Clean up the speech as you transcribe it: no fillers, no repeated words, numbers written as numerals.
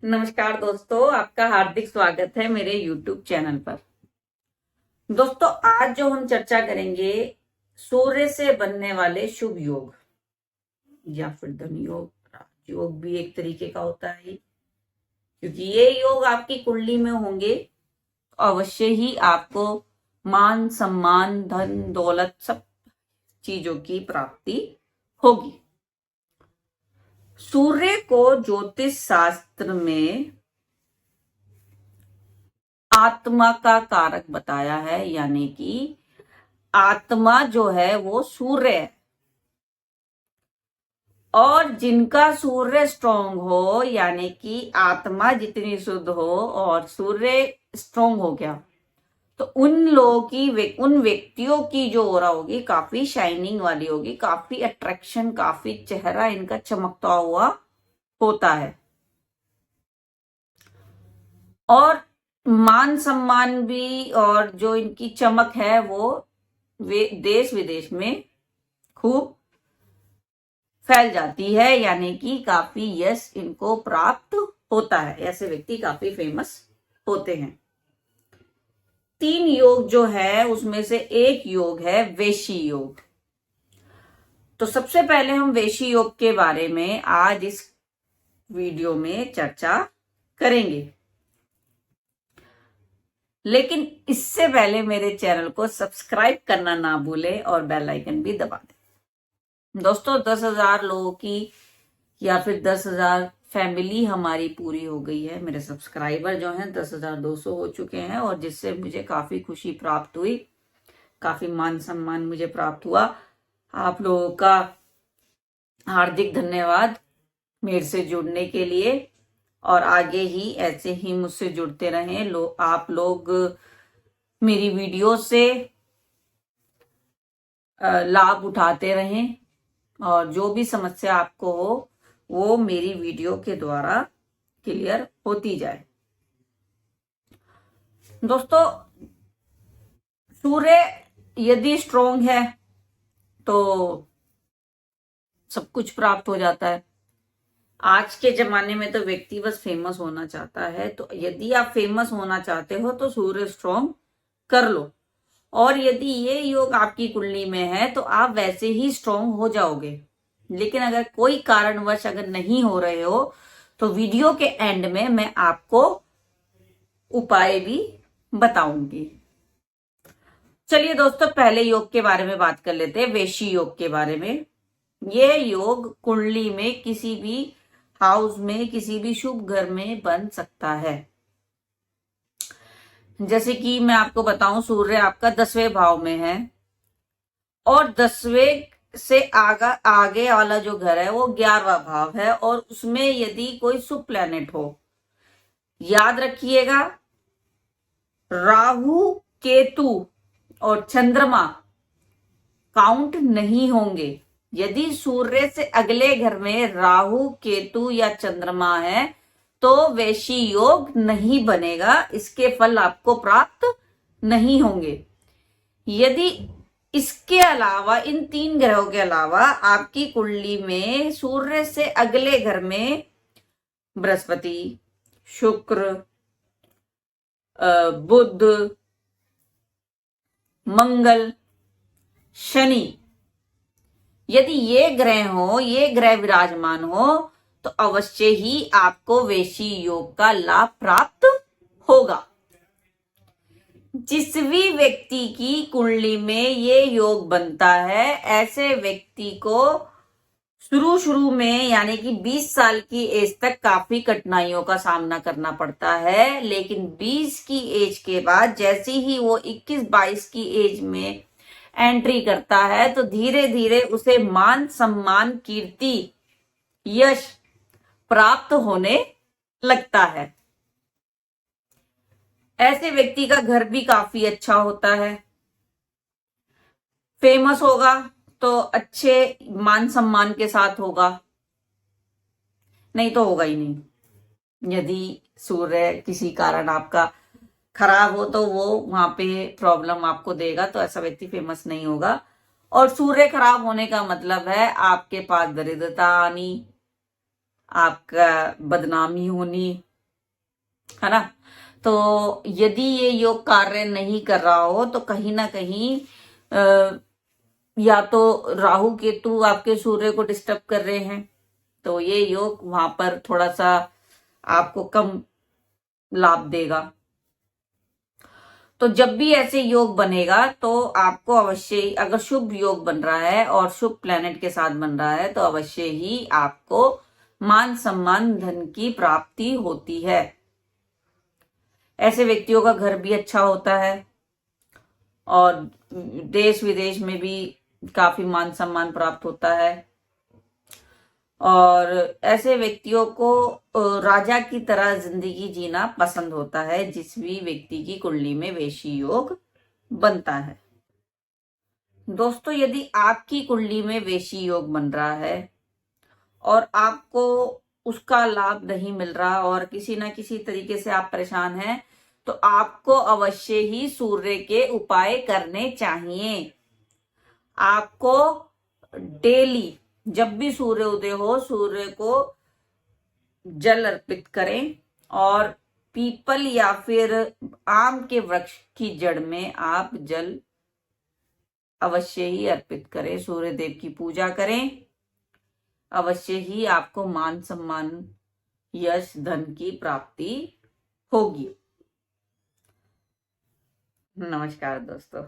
नमस्कार दोस्तों, आपका हार्दिक स्वागत है मेरे YouTube चैनल पर। दोस्तों, आज जो हम चर्चा करेंगे सूर्य से बनने वाले शुभ योग या फिर धन योग। राजयोग भी एक तरीके का होता है, क्योंकि ये योग आपकी कुंडली में होंगे तो अवश्य ही आपको मान सम्मान धन दौलत सब चीजों की प्राप्ति होगी। सूर्य को ज्योतिष शास्त्र में आत्मा का कारक बताया है, यानी कि आत्मा जो है वो सूर्य है। और जिनका सूर्य स्ट्रांग हो, यानी कि आत्मा जितनी शुद्ध हो और सूर्य स्ट्रांग हो गया, तो उन लोगों की उन व्यक्तियों की जो ओरा होगी काफी शाइनिंग वाली होगी, काफी अट्रैक्शन, काफी चेहरा इनका चमकता हुआ होता है। और मान सम्मान भी और जो इनकी चमक है वो देश विदेश में खूब फैल जाती है, यानी कि काफी यश इनको प्राप्त होता है। ऐसे व्यक्ति काफी फेमस होते हैं। 3 योग जो है उसमें से एक योग है वेशी योग। तो सबसे पहले हम वेशी योग के बारे में आज इस वीडियो में चर्चा करेंगे, लेकिन इससे पहले मेरे चैनल को सब्सक्राइब करना ना भूलें और बेल आइकन भी दबा दें। दोस्तों, 10,000 लोगों की या फिर 10,000 फैमिली हमारी पूरी हो गई है। मेरे सब्सक्राइबर जो हैं 10,200 हो चुके हैं, और जिससे मुझे काफी खुशी प्राप्त हुई, काफी मान सम्मान मुझे प्राप्त हुआ। आप लोगों का हार्दिक धन्यवाद मेरे से जुड़ने के लिए, और आगे ही ऐसे ही मुझसे जुड़ते रहें। आप लोग मेरी वीडियो से लाभ उठाते रहें, और जो भी समस्या आपको हो वो मेरी वीडियो के द्वारा क्लियर होती जाए। दोस्तों, सूर्य यदि स्ट्रांग है तो सब कुछ प्राप्त हो जाता है। आज के जमाने में तो व्यक्ति बस फेमस होना चाहता है, तो यदि आप फेमस होना चाहते हो तो सूर्य स्ट्रांग कर लो, और यदि ये योग आपकी कुंडली में है तो आप वैसे ही स्ट्रांग हो जाओगे। लेकिन अगर कोई कारणवश अगर नहीं हो रहे हो तो वीडियो के एंड में मैं आपको उपाय भी बताऊंगी। चलिए दोस्तों, पहले योग के बारे में बात कर लेते हैं, वेशी योग के बारे में। यह योग कुंडली में किसी भी हाउस में, किसी भी शुभ घर में बन सकता है। जैसे कि मैं आपको बताऊं, सूर्य आपका 10वें भाव में है, और 10वें से आगे वाला जो घर है वो 11वां भाव है, और उसमें यदि कोई शुभ प्लैनेट हो, याद रखिएगा, राहु केतु और चंद्रमा काउंट नहीं होंगे। यदि सूर्य से अगले घर में राहु केतु या चंद्रमा है तो वैशी योग नहीं बनेगा, इसके फल आपको प्राप्त नहीं होंगे। यदि इसके अलावा, इन 3 ग्रहों के अलावा आपकी कुंडली में सूर्य से अगले घर में बृहस्पति, शुक्र, बुध, मंगल, शनि, यदि ये ग्रह विराजमान हो तो अवश्य ही आपको वेशी योग का लाभ प्राप्त होगा। जिस भी व्यक्ति की कुंडली में ये योग बनता है, ऐसे व्यक्ति को शुरू में, यानी कि 20 साल की एज तक काफी कठिनाइयों का सामना करना पड़ता है, लेकिन 20 की एज के बाद जैसे ही वो 21-22 की एज में एंट्री करता है तो धीरे धीरे उसे मान सम्मान, कीर्ति, यश प्राप्त होने लगता है। ऐसे व्यक्ति का घर भी काफी अच्छा होता है। फेमस होगा तो अच्छे मान सम्मान के साथ होगा, नहीं तो होगा ही नहीं। यदि सूर्य किसी कारण आपका खराब हो तो वो वहां पे प्रॉब्लम आपको देगा, तो ऐसा व्यक्ति फेमस नहीं होगा। और सूर्य खराब होने का मतलब है आपके पास दरिद्रता आनी, आपका बदनामी होनी, है ना। तो यदि ये योग कार्य नहीं कर रहा हो तो कहीं ना कहीं या तो राहु केतु आपके सूर्य को डिस्टर्ब कर रहे हैं, तो ये योग वहां पर थोड़ा सा आपको कम लाभ देगा। तो जब भी ऐसे योग बनेगा तो आपको अवश्य ही, अगर शुभ योग बन रहा है और शुभ प्लेनेट के साथ बन रहा है, तो अवश्य ही आपको मान सम्मान धन की प्राप्ति होती है। ऐसे व्यक्तियों का घर भी अच्छा होता है और देश विदेश में भी काफी मान सम्मान प्राप्त होता है। और ऐसे व्यक्तियों को राजा की तरह जिंदगी जीना पसंद होता है, जिस भी व्यक्ति की कुंडली में वैशी योग बनता है। दोस्तों, यदि आपकी कुंडली में वैशी योग बन रहा है और आपको उसका लाभ नहीं मिल रहा और किसी ना किसी तरीके से आप परेशान हैं, तो आपको अवश्य ही सूर्य के उपाय करने चाहिए। आपको डेली जब भी सूर्य उदय हो, सूर्य को जल अर्पित करें और पीपल या फिर आम के वृक्ष की जड़ में आप जल अवश्य ही अर्पित करें, सूर्य देव की पूजा करें। अवश्य ही आपको मान सम्मान यश धन की प्राप्ति होगी। नमस्कार दोस्तों।